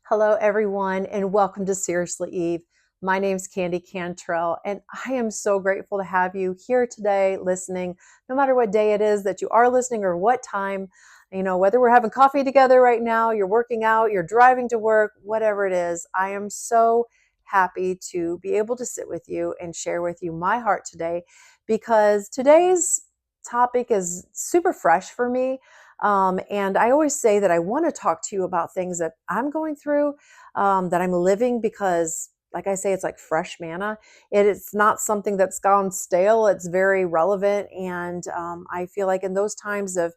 Hello, everyone, and welcome to Seriously Eve. My name's Candy Cantrell, and I am so grateful to have you here today listening, no matter what day it is that you are listening or what time, whether we're having coffee together right now, you're working out, you're driving to work, whatever it is. I am so happy to be able to sit with you and share with you my heart today because today's topic is super fresh for me. And I always say that I want to talk to you about things that I'm going through, that I'm living, because, like I say, it's like fresh manna. It's not something that's gone stale. It's very relevant. And I feel like in those times of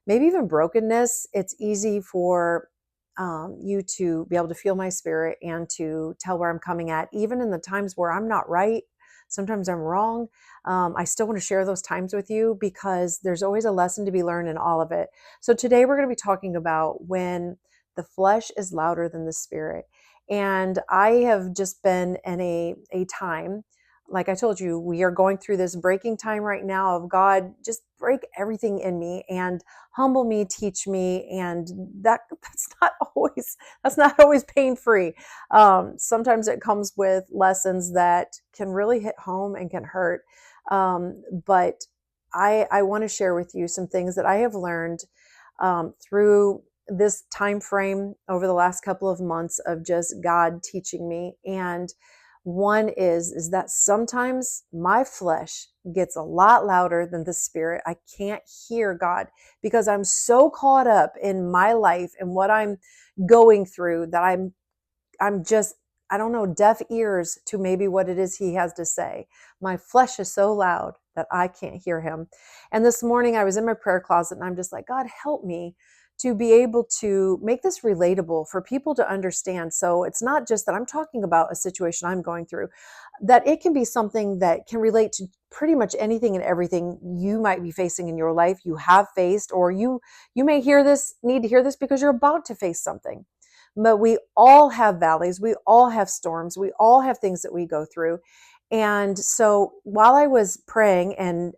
maybe even brokenness, it's easy for you to be able to feel my spirit and to tell where I'm coming at, even in the times where I'm not right. Sometimes I'm wrong. I still want to share those times with you because there's always a lesson to be learned in all of it. So today we're going to be talking about when the flesh is louder than the spirit. And I have just been in a time, like I told you, we are going through this breaking time right now of God, just break everything in me and humble me, teach me. And that's not always pain free. Sometimes it comes with lessons that can really hit home and can hurt. But I want to share with you some things that I have learned through this time frame over the last couple of months of just God teaching me. And one is that sometimes my flesh gets a lot louder than the spirit. I can't hear God because I'm so caught up in my life and what I'm going through that I'm just, I don't know, deaf ears to maybe what it is he has to say. My flesh is so loud that I can't hear him. And this morning I was in my prayer closet and I'm just like, God, help me to be able to make this relatable for people to understand. So it's not just that I'm talking about a situation I'm going through, that it can be something that can relate to pretty much anything and everything you might be facing in your life, you have faced, or you may need to hear this because you're about to face something. But we all have valleys, we all have storms, we all have things that we go through. And so while I was praying and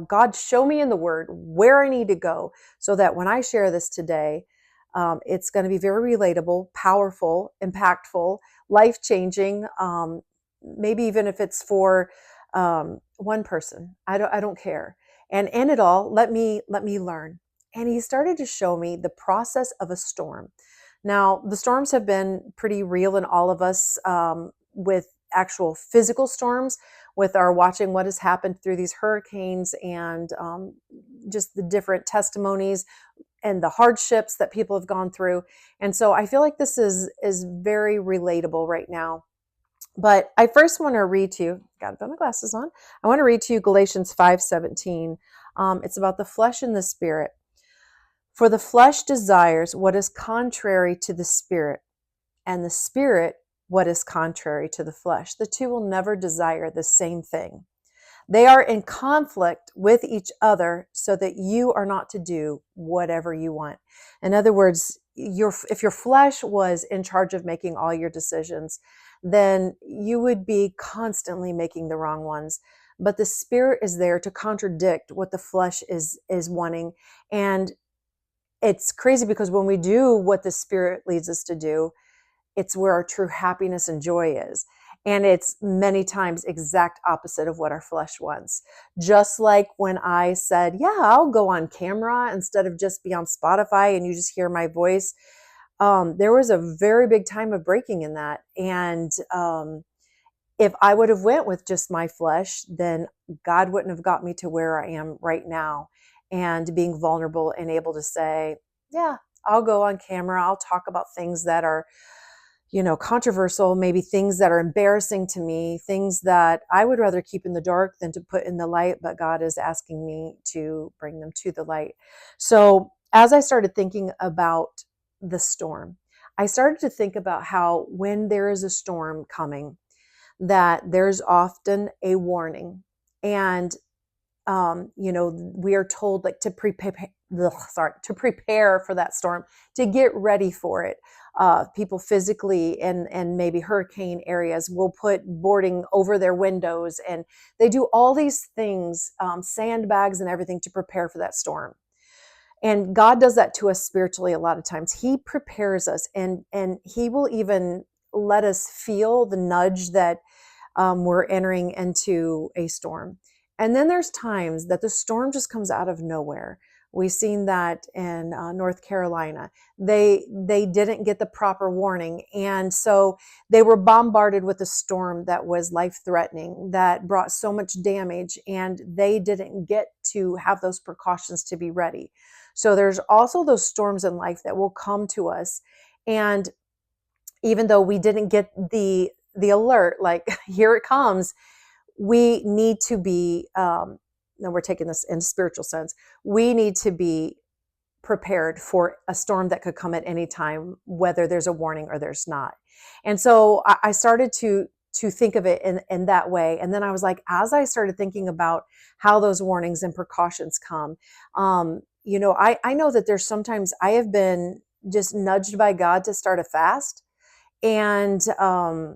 God, show me in the word where I need to go so that when I share this today, it's going to be very relatable, powerful, impactful, life changing. Maybe even if it's for one person, I don't care. And in it all, let me learn. And he started to show me the process of a storm. Now, the storms have been pretty real in all of us, with actual physical storms, with our watching what has happened through these hurricanes and just the different testimonies and the hardships that people have gone through. And so I feel like this is very relatable right now. But I first want to read to you, got to put my glasses on. I want to read to you Galatians 5:17. It's about the flesh and the spirit. For the flesh desires what is contrary to the spirit, and the spirit what is contrary to the flesh. The two will never desire the same thing. They are in conflict with each other so that you are not to do whatever you want. In other words, if your flesh was in charge of making all your decisions, then you would be constantly making the wrong ones. But the spirit is there to contradict what the flesh is wanting. And it's crazy because when we do what the spirit leads us to do, it's where our true happiness and joy is. And it's many times exact opposite of what our flesh wants. Just like when I said, yeah, I'll go on camera instead of just be on Spotify and you just hear my voice. There was a very big time of breaking in that. And if I would have went with just my flesh, then God wouldn't have got me to where I am right now, and being vulnerable and able to say, yeah, I'll go on camera. I'll talk about things that are, controversial, maybe things that are embarrassing to me, things that I would rather keep in the dark than to put in the light, but God is asking me to bring them to the light. So as I started thinking about the storm, I started to think about how when there is a storm coming, that there's often a warning. And we are told like to prepare for that storm, to get ready for it. People physically and maybe hurricane areas will put boarding over their windows, and they do all these things, sandbags and everything, to prepare for that storm. And God does that to us spiritually a lot of times. He prepares us, and he will even let us feel the nudge that we're entering into a storm. And then there's times that the storm just comes out of nowhere. We've seen that in North Carolina. They didn't get the proper warning, and so they were bombarded with a storm that was life threatening, that brought so much damage, and they didn't get to have those precautions to be ready. So there's also those storms in life that will come to us, and even though we didn't get the alert, like here it comes, we need to be now we're taking this in a spiritual sense, we need to be prepared for a storm that could come at any time, whether there's a warning or there's not. And so I started to think of it in that way. And then I was like, as I started thinking about how those warnings and precautions come, I know that there's sometimes I have been just nudged by God to start a fast. And I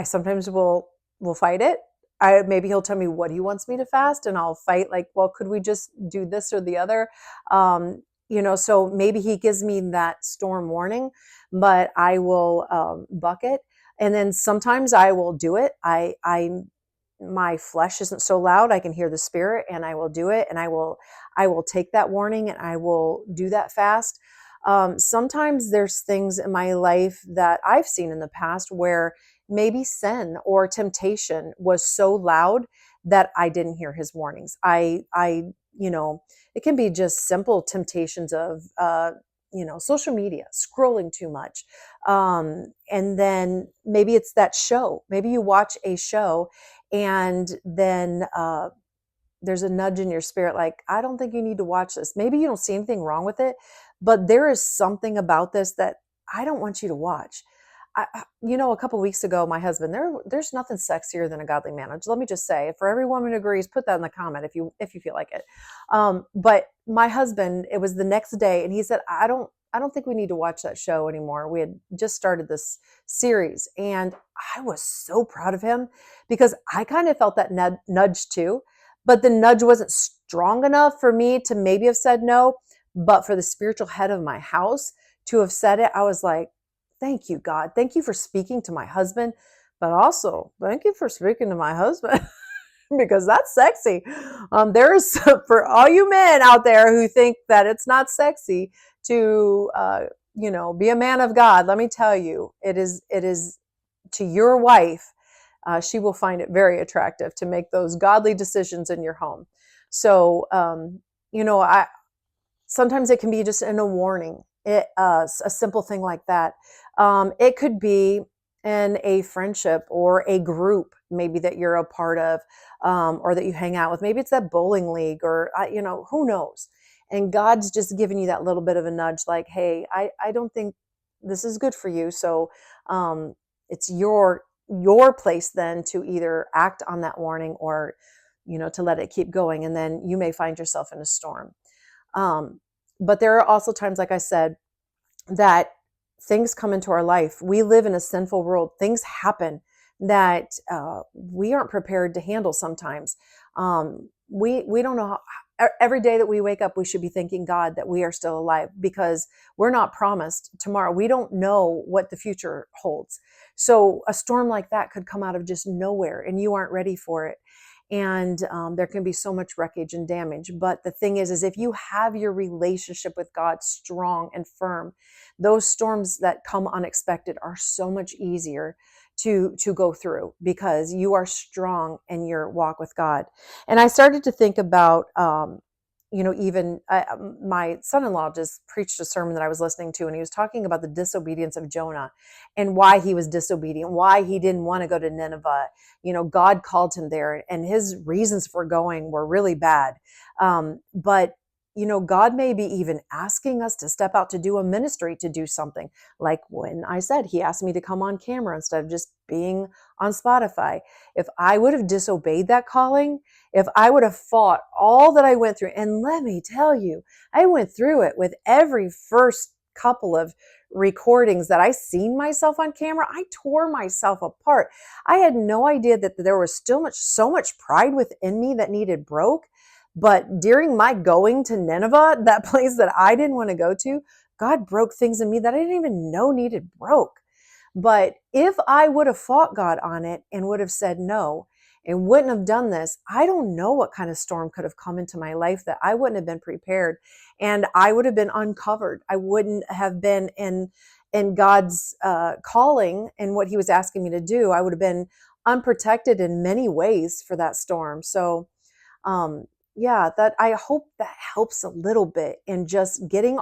sometimes will fight it. Maybe he'll tell me what he wants me to fast, and I'll fight like, well, could we just do this or the other? So maybe he gives me that storm warning, but I will buck it. And then sometimes I will do it. My flesh isn't so loud. I can hear the spirit, and I will do it. And I will take that warning, and I will do that fast. Sometimes there's things in my life that I've seen in the past where maybe sin or temptation was so loud that I didn't hear his warnings. It can be just simple temptations of, social media, scrolling too much. And then maybe it's that show. Maybe you watch a show, and then there's a nudge in your spirit, like, I don't think you need to watch this. Maybe you don't see anything wrong with it, but there is something about this that I don't want you to watch. A couple weeks ago, my husband, there's nothing sexier than a godly man. Let me just say, for every woman who agrees, put that in the comment if you feel like it. But my husband, it was the next day, and he said, I don't think we need to watch that show anymore. We had just started this series, and I was so proud of him because I kind of felt that nudge too, but the nudge wasn't strong enough for me to maybe have said no, but for the spiritual head of my house to have said it, I was like, thank you, God. Thank you for speaking to my husband, but also thank you for speaking to my husband because that's sexy. There is, for all you men out there who think that it's not sexy to, be a man of God. Let me tell you, it is to your wife. She will find it very attractive to make those godly decisions in your home. So, sometimes it can be just in a warning, a simple thing like that. It could be in a friendship or a group, maybe that you're a part of, or that you hang out with. Maybe it's that bowling league, or who knows. And God's just giving you that little bit of a nudge, like, hey, I don't think this is good for you. So it's your place then to either act on that warning, or to let it keep going, and then you may find yourself in a storm. But there are also times, like I said, that things come into our life. We live in a sinful world. Things happen that we aren't prepared to handle sometimes. We don't know how, every day that we wake up, we should be thanking God that we are still alive, because we're not promised tomorrow. We don't know what the future holds. So a storm like that could come out of just nowhere, and you aren't ready for it. And there can be so much wreckage and damage. But the thing is if you have your relationship with God strong and firm, those storms that come unexpected are so much easier to go through, because you are strong in your walk with God. And I started to think about, even my son-in-law just preached a sermon that I was listening to, and he was talking about the disobedience of Jonah and why he was disobedient, why he didn't want to go to Nineveh. God called him there, and his reasons for going were really bad. But God may be even asking us to step out to do a ministry, to do something. Like when I said he asked me to come on camera instead of just being on Spotify. If I would have disobeyed that calling, if I would have fought all that I went through, and let me tell you, I went through it with every first couple of recordings that I seen myself on camera. I tore myself apart. I had no idea that there was still so much pride within me that needed broke. But during my going to Nineveh, that place that I didn't want to go to, God broke things in me that I didn't even know needed broke. But if I would have fought God on it and would have said no and wouldn't have done this, I don't know what kind of storm could have come into my life that I wouldn't have been prepared, and I would have been uncovered. I wouldn't have been in God's calling and what he was asking me to do. I would have been unprotected in many ways for that storm. So um yeah, that I hope that helps a little bit in just getting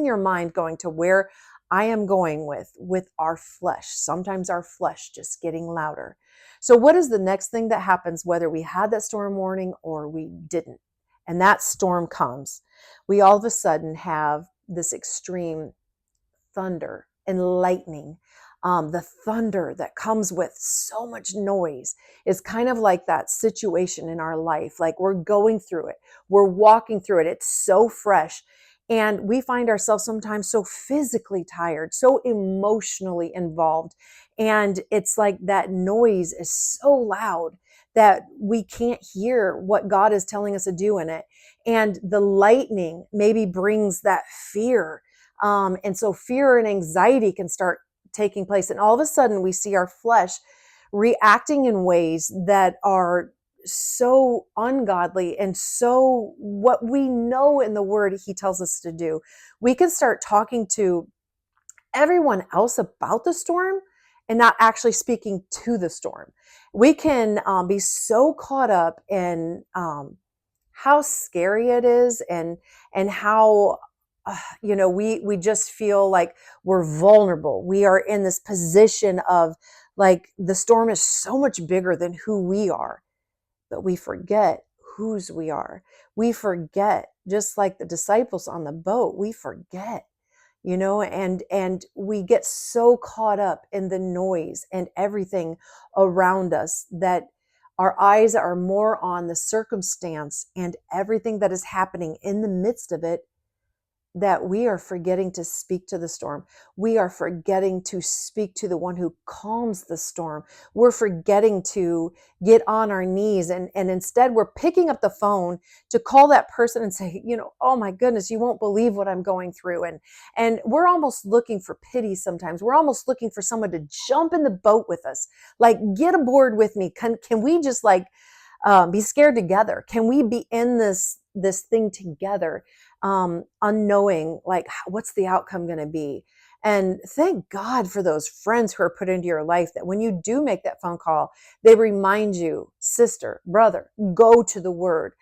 your mind going to where I am going with our flesh. Sometimes our flesh just getting louder. So what is the next thing that happens, whether we had that storm warning or we didn't, and that storm comes? We all of a sudden have this extreme thunder and lightning. The thunder that comes with so much noise is kind of like that situation in our life. Like we're going through it, we're walking through it. It's so fresh. And we find ourselves sometimes so physically tired, so emotionally involved. And it's like that noise is so loud that we can't hear what God is telling us to do in it. And the lightning maybe brings that fear, and so fear and anxiety can start taking place. And all of a sudden, we see our flesh reacting in ways that are so ungodly and so what we know in the word he tells us to do. We can start talking to everyone else about the storm and not actually speaking to the storm. We can be so caught up in how scary it is, and how we just feel like we're vulnerable. We are in this position of like the storm is so much bigger than who we are, but we forget whose we are. We forget, just like the disciples on the boat, we forget, and we get so caught up in the noise and everything around us that our eyes are more on the circumstance and everything that is happening in the midst of it, that we are forgetting to speak to the storm. We are forgetting to speak to the one who calms the storm. We're forgetting to get on our knees, and instead we're picking up the phone to call that person and say, oh my goodness, you won't believe what I'm going through. And we're almost looking for pity sometimes. We're almost looking for someone to jump in the boat with us. Like, get aboard with me. Can we just be scared together? Can we be in this thing together, unknowing like what's the outcome going to be? And thank God for those friends who are put into your life, that when you do make that phone call, they remind you, sister, brother, go to the word.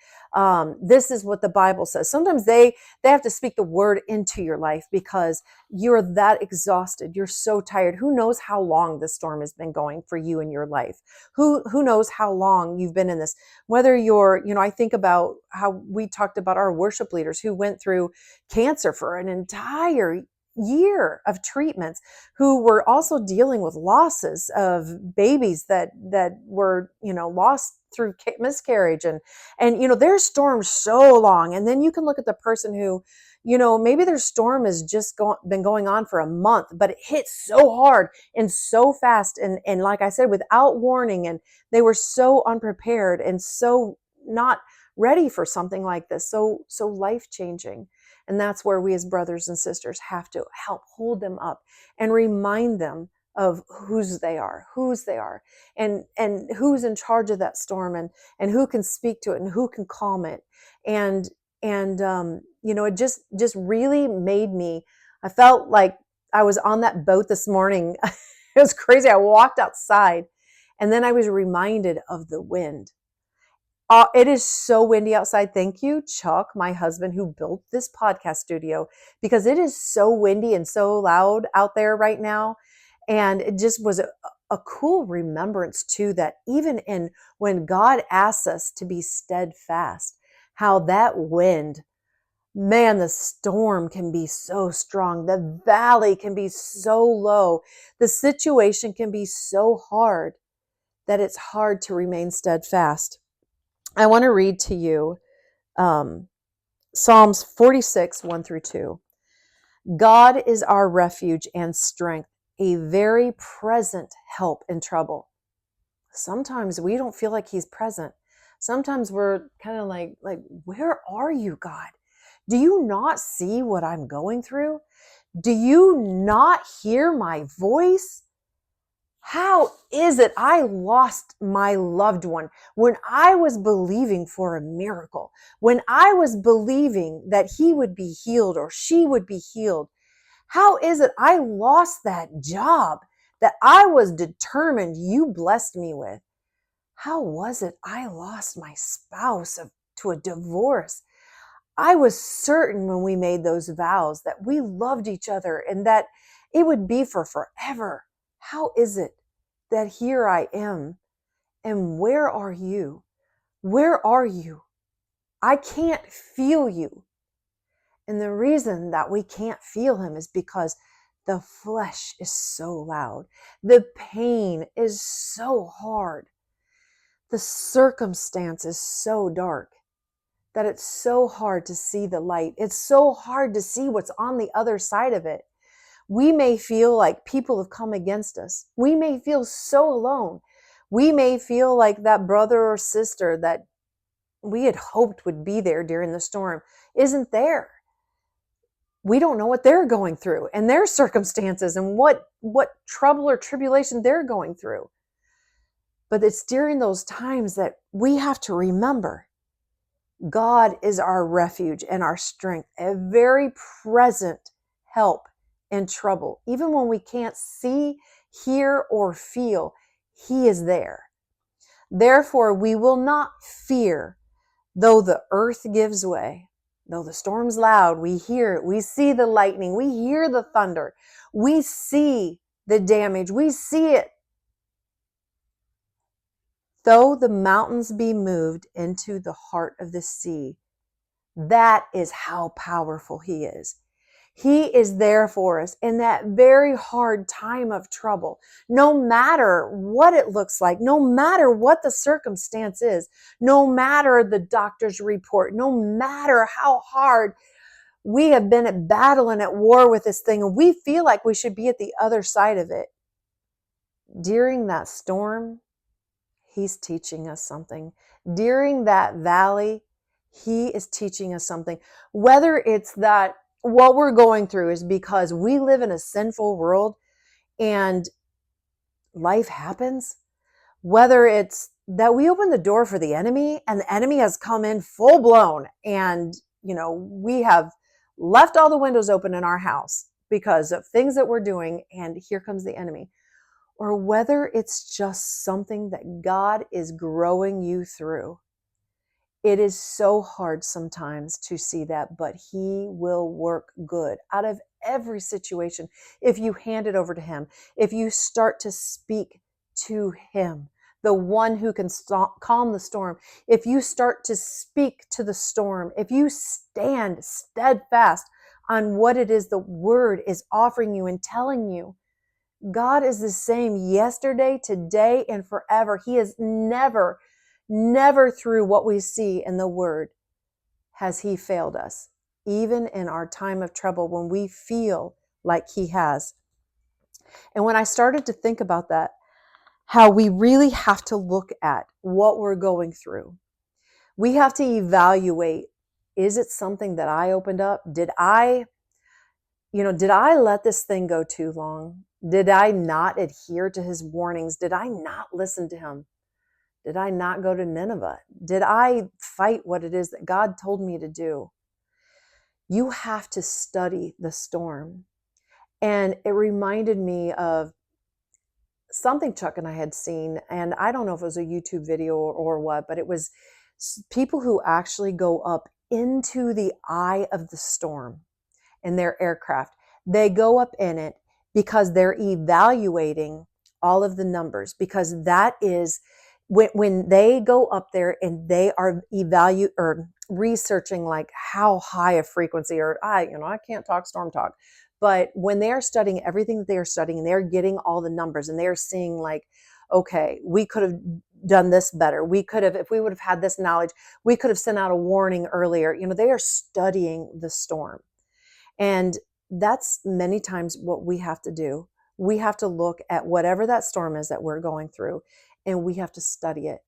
This is what the Bible says. Sometimes they have to speak the word into your life because you're that exhausted. You're so tired. Who knows how long this storm has been going for you in your life? Who knows how long you've been in this? Whether you're, I think about how we talked about our worship leaders who went through cancer for an entire year of treatments, who were also dealing with losses of babies that were lost through miscarriage, and their storm's so long. And then you can look at the person who, maybe their storm has just been going on for a month, but it hit so hard and so fast, and like I said, without warning, and they were so unprepared and so not ready for something like this, so life changing. And that's where we as brothers and sisters have to help hold them up and remind them of whose they are, and who's in charge of that storm, and who can speak to it and who can calm it. And it just really made me, I felt like I was on that boat this morning. It was crazy. I walked outside and then I was reminded of the wind. It is so windy outside. Thank you, Chuck, my husband, who built this podcast studio, because it is so windy and so loud out there right now. And it just was a cool remembrance too, that even when God asks us to be steadfast, how that wind, man, the storm can be so strong. The valley can be so low. The situation can be so hard that it's hard to remain steadfast. I want to read to you Psalms 46, 1-2. God is our refuge and strength, a very present help in trouble. Sometimes we don't feel like he's present, Sometimes we're kind of like, where are you, God? Do you not see what I'm going through? Do you not hear my voice? How is it I lost my loved one when I was believing for a miracle, when I was believing that he would be healed or she would be healed? How is it I lost that job that I was determined you blessed me with? How was it I lost my spouse to a divorce? I was certain when we made those vows that we loved each other and that it would be for forever. How is it that here I am? And where are you? Where are you? I can't feel you. And the reason that we can't feel him is because the flesh is so loud. The pain is so hard. The circumstance is so dark that it's so hard to see the light. It's so hard to see what's on the other side of it. We may feel like people have come against us. We may feel so alone. We may feel like that brother or sister that we had hoped would be there during the storm isn't there. We don't know what they're going through and their circumstances and what trouble or tribulation they're going through. But it's during those times that we have to remember God is our refuge and our strength, a very present help in trouble. Even when we can't see, hear, or feel, he is there. Therefore, we will not fear, though the earth gives way, though the storm's loud, we hear it, we see the lightning, we hear the thunder, we see the damage, we see it. Though the mountains be moved into the heart of the sea, that is how powerful he is. He is there for us in that very hard time of trouble. No matter what it looks like, no matter what the circumstance is, no matter the doctor's report, no matter how hard we have been at battle and at war with this thing, and we feel like we should be at the other side of it. During that storm, he's teaching us something. During that valley, he is teaching us something. Whether it's that what we're going through is because we live in a sinful world and life happens, whether it's that we open the door for the enemy and the enemy has come in full blown and, we have left all the windows open in our house because of things that we're doing, and here comes the enemy. Or whether it's just something that God is growing you through. It is so hard sometimes to see that, but he will work good out of every situation if you hand it over to him, if you start to speak to him, the one who can calm the storm. If you start to speak to the storm, if you stand steadfast on what it is the word is offering you and telling you, God is the same yesterday, today, and forever. He is never through what we see in the word has he failed us, even in our time of trouble when we feel like he has. And when I started to think about that, how we really have to look at what we're going through, we have to evaluate, is it something that I opened up? Did I let this thing go too long? Did I not adhere to his warnings? Did I not listen to him? Did I not go to Nineveh? Did I fight what it is that God told me to do? You have to study the storm. And it reminded me of something Chuck and I had seen, and I don't know if it was a YouTube video or what, but it was people who actually go up into the eye of the storm in their aircraft. They go up in it because they're evaluating all of the numbers, because that is when they go up there and they are researching like how high a frequency, or I can't talk storm talk, but when they are studying everything that they are studying, and they're getting all the numbers and they're seeing like, okay, we could have done this better. We could have, if we would have had this knowledge, we could have sent out a warning earlier. They are studying the storm. And that's many times what we have to do. We have to look at whatever that storm is that we're going through, and we have to study it.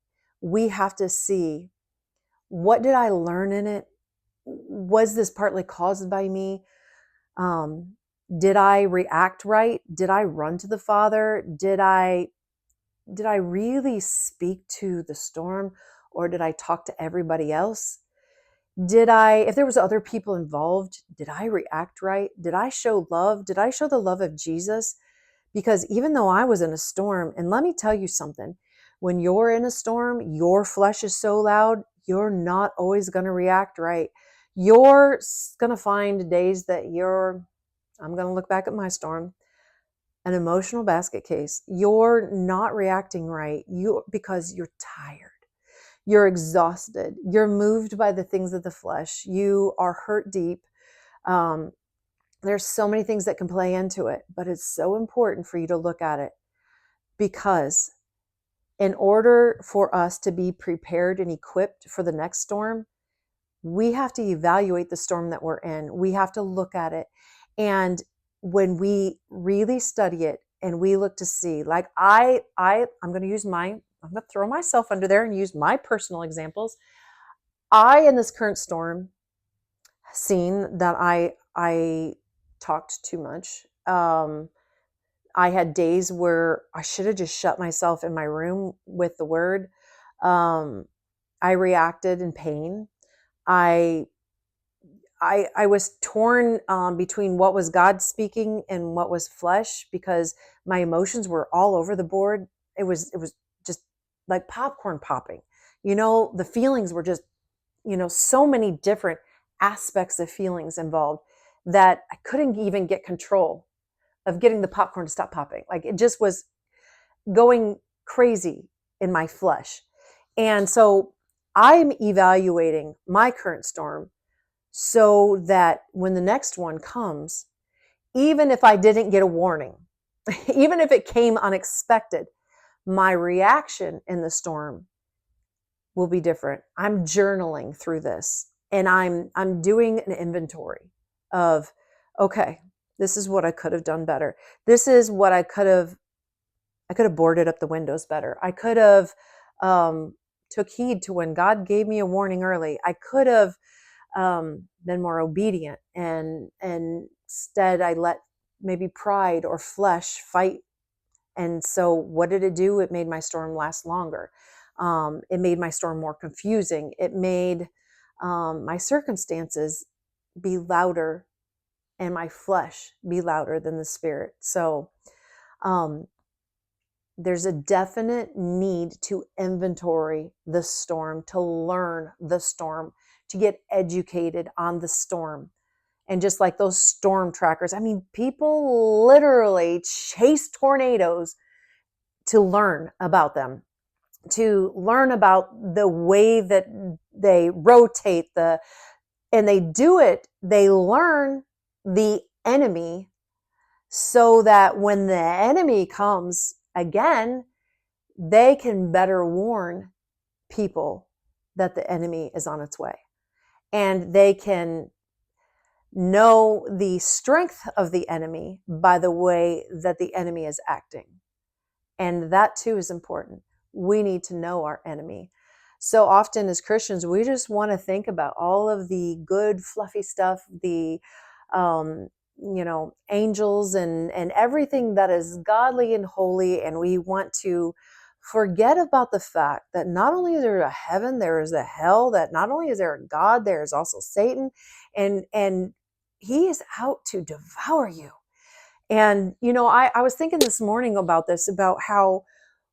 we have to see, what did I learn in it? Was this partly caused by me? Um, did I react right? Did I run to the Father? Did I really speak to the storm, or did I talk to everybody else? If there was other people involved, did I react right? Did I show love? Did I show the love of Jesus? Because even though I was in a storm, and let me tell you something, when you're in a storm, your flesh is so loud, you're not always going to react right. You're going to find days that I'm going to look back at my storm, an emotional basket case. You're not reacting right because you're tired. You're exhausted. You're moved by the things of the flesh. You are hurt deep. Um, there's so many things that can play into it, but it's so important for you to look at it, because in order for us to be prepared and equipped for the next storm, we have to evaluate the storm that we're in. We have to look at it. And when we really study it and we look to see, like I'm going to throw myself under there and use my personal examples. In this current storm, seen that I talked too much. I had days where I should have just shut myself in my room with the word. I reacted in pain. I was torn between what was God speaking and what was flesh, because my emotions were all over the board. It was just like popcorn popping. The feelings were just, so many different aspects of feelings involved that I couldn't even get control of getting the popcorn to stop popping. Like, it just was going crazy in my flesh. And so I'm evaluating my current storm so that when the next one comes, even if I didn't get a warning, even if it came unexpected, my reaction in the storm will be different. I'm journaling through this, and I'm doing an inventory of, okay, this is what I could have done better. This is what I could have boarded up the windows better. I could have took heed to when God gave me a warning early. I could have been more obedient, and instead I let maybe pride or flesh fight. And so what did it do? It made my storm last longer. It made my storm more confusing. It made my circumstances be louder and my flesh be louder than the spirit. So there's a definite need to inventory the storm, to learn the storm, to get educated on the storm. And just like those storm trackers, I mean, people literally chase tornadoes to learn about them, to learn about the way that they rotate and they do it, they learn the enemy, so that when the enemy comes again, they can better warn people that the enemy is on its way. And they can know the strength of the enemy by the way that the enemy is acting. And that too is important. We need to know our enemy. So often as Christians, we just want to think about all of the good, fluffy stuff, the, angels and everything that is godly and holy. And we want to forget about the fact that not only is there a heaven, there is a hell, that not only is there a God, there is also Satan, and he is out to devour you. And, I was thinking this morning about this, about how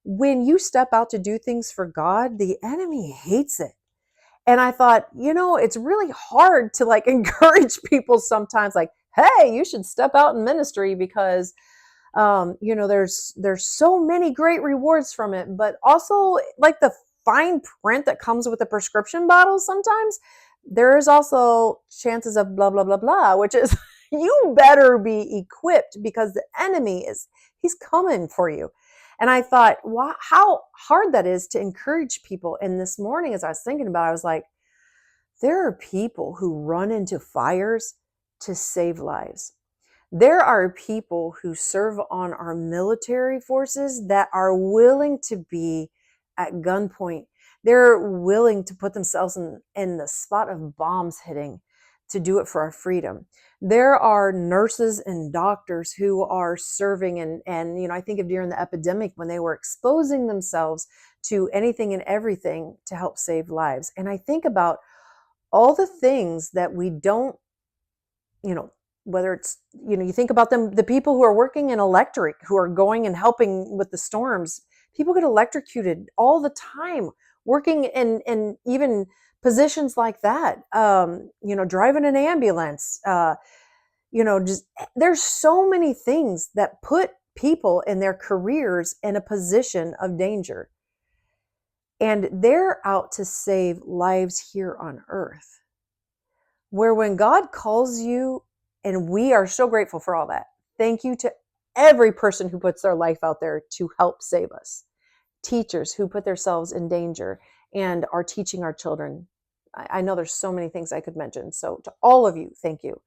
when you step out to do things for God, the enemy hates it. And I thought, it's really hard to like encourage people sometimes, like, hey, you should step out in ministry because, there's so many great rewards from it, but also like the fine print that comes with the prescription bottle. Sometimes there is also chances of blah, blah, blah, blah, which is you better be equipped, because the enemy he's coming for you. And I thought, wow, how hard that is to encourage people. And this morning, as I was thinking about it, I was like, there are people who run into fires to save lives. There are people who serve on our military forces that are willing to be at gunpoint. They're willing to put themselves in the spot of bombs hitting to do it for our freedom. There are nurses and doctors who are serving, and I think of during the epidemic when they were exposing themselves to anything and everything to help save lives. And I think about all the things that we don't, whether it's, you think about them, the people who are working in electric, who are going and helping with the storms. People get electrocuted all the time, working in even positions like that. Driving an ambulance. Just there's so many things that put people in their careers in a position of danger, and they're out to save lives here on earth. Where when God calls you, and we are so grateful for all that. Thank you to every person who puts their life out there to help save us. Teachers who put themselves in danger and are teaching our children. I know there's so many things I could mention. So to all of you, thank you.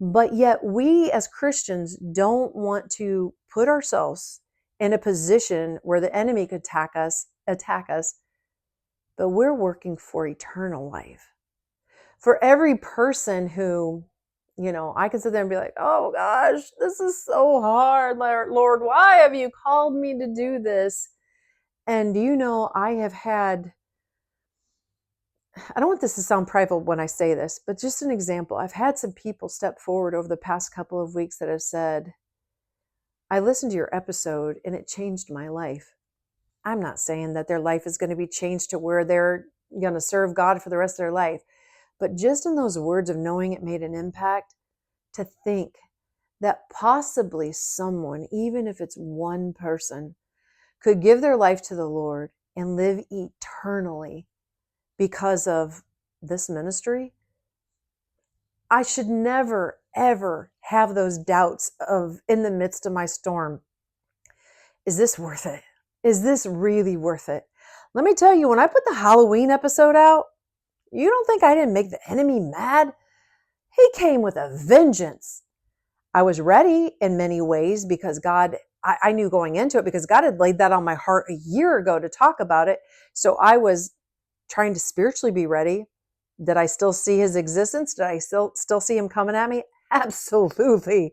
But yet we as Christians don't want to put ourselves in a position where the enemy could attack us, but we're working for eternal life. For every person who, I can sit there and be like, oh gosh, this is so hard, Lord, why have you called me to do this? And I have had, I don't want this to sound prideful when I say this, but just an example. I've had some people step forward over the past couple of weeks that have said, I listened to your episode and it changed my life. I'm not saying that their life is going to be changed to where they're going to serve God for the rest of their life. But just in those words of knowing it made an impact, to think that possibly someone, even if it's one person, could give their life to the Lord and live eternally because of this ministry. I should never, ever have those doubts of, in the midst of my storm, is this worth it? Is this really worth it? Let me tell you, when I put the Halloween episode out, you don't think I didn't make the enemy mad? He came with a vengeance. I was ready in many ways because God, I knew going into it because God had laid that on my heart a year ago to talk about it. So I was trying to spiritually be ready. Did I still see his existence? Did I still see him coming at me? Absolutely.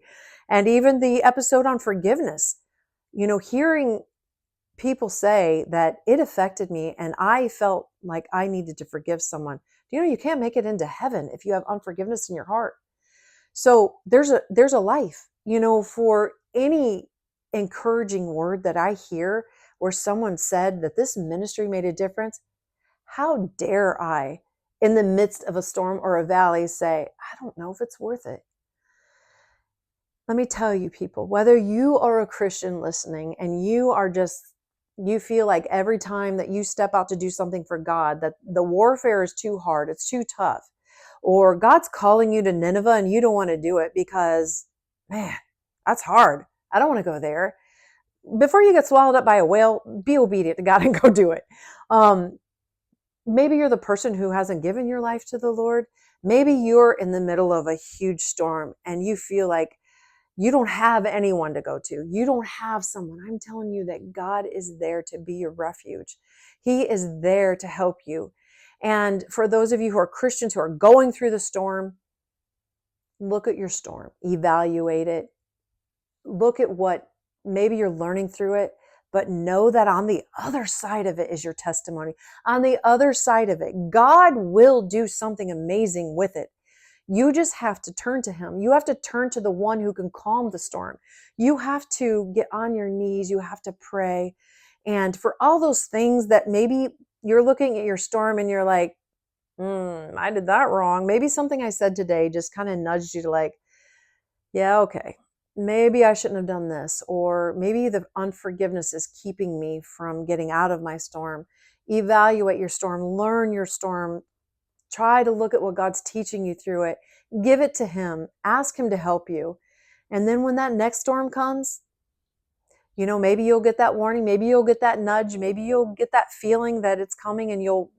And even the episode on forgiveness, hearing people say that it affected me and I felt like I needed to forgive someone. You can't make it into heaven if you have unforgiveness in your heart. So there's a life, for any encouraging word that I hear where someone said that this ministry made a difference. How dare I, in the midst of a storm or a valley, say, I don't know if it's worth it. Let me tell you, people, whether you are a Christian listening and you feel like every time that you step out to do something for God, that the warfare is too hard, it's too tough, or God's calling you to Nineveh and you don't want to do it because, man, that's hard. I don't want to go there. Before you get swallowed up by a whale, be obedient to God and go do it. Maybe you're the person who hasn't given your life to the Lord. Maybe you're in the middle of a huge storm and you feel like you don't have anyone to go to. You don't have someone. I'm telling you that God is there to be your refuge. He is there to help you. And for those of you who are Christians who are going through the storm, look at your storm, evaluate it, look at what maybe you're learning through it, but know that on the other side of it is your testimony. On the other side of it, God will do something amazing with it. You just have to turn to him. You have to turn to the one who can calm the storm. You have to get on your knees. You have to pray. And for all those things that maybe you're looking at your storm and you're like, I did that wrong. Maybe something I said today just kind of nudged you to like, yeah, okay, maybe I shouldn't have done this. Or maybe the unforgiveness is keeping me from getting out of my storm. Evaluate your storm, learn your storm. Try to look at what God's teaching you through it. Give it to him. Ask him to help you. And then when that next storm comes, maybe you'll get that warning. Maybe you'll get that nudge. Maybe you'll get that feeling that it's coming and you'll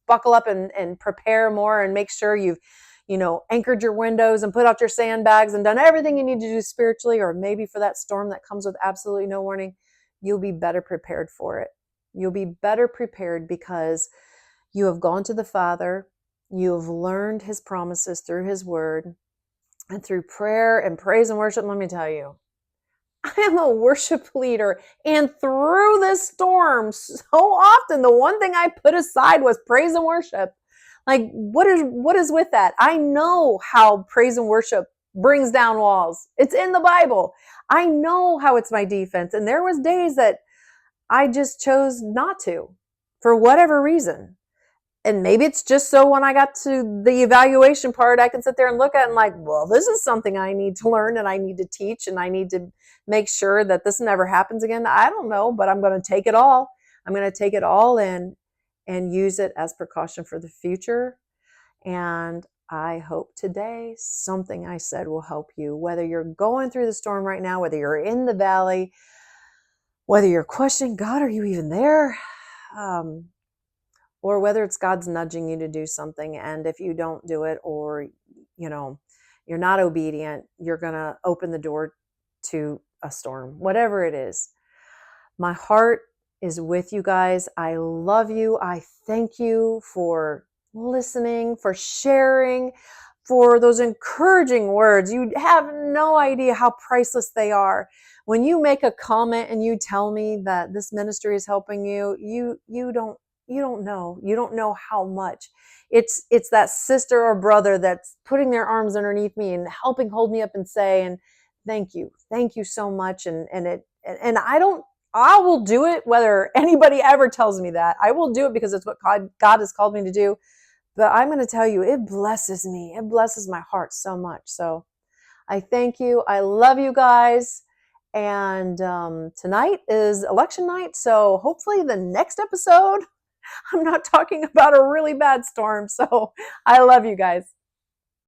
buckle up and prepare more and make sure you've, anchored your windows and put out your sandbags and done everything you need to do spiritually. Or maybe for that storm that comes with absolutely no warning, you'll be better prepared for it. You'll be better prepared because you have gone to the Father. You have learned his promises through his word and through prayer and praise and worship. Let me tell you, I am a worship leader. And through this storm, so often the one thing I put aside was praise and worship. Like, what is with that? I know how praise and worship brings down walls. It's in the Bible. I know how it's my defense. And there was days that I just chose not to for whatever reason. And maybe it's just so when I got to the evaluation part, I can sit there and look at it and like, well, this is something I need to learn and I need to teach and I need to make sure that this never happens again. I don't know, but I'm going to take it all. I'm going to take it all in and use it as precaution for the future. And I hope today something I said will help you, whether you're going through the storm right now, whether you're in the valley, whether you're questioning, God, are you even there? Or whether it's God's nudging you to do something. And if you don't do it, or, you're not obedient, you're going to open the door to a storm, whatever it is. My heart is with you guys. I love you. I thank you for listening, for sharing, for those encouraging words. You have no idea how priceless they are. When you make a comment and you tell me that this ministry is helping you, you don't know how much. It's that sister or brother that's putting their arms underneath me and helping hold me up and say, and thank you so much. And I will do it whether anybody ever tells me that. I will do it because it's what God has called me to do. But I'm going to tell you, it blesses me. It blesses my heart so much. So I thank you. I love you guys. And tonight is election night. So hopefully the next episode, I'm not talking about a really bad storm. So I love you guys.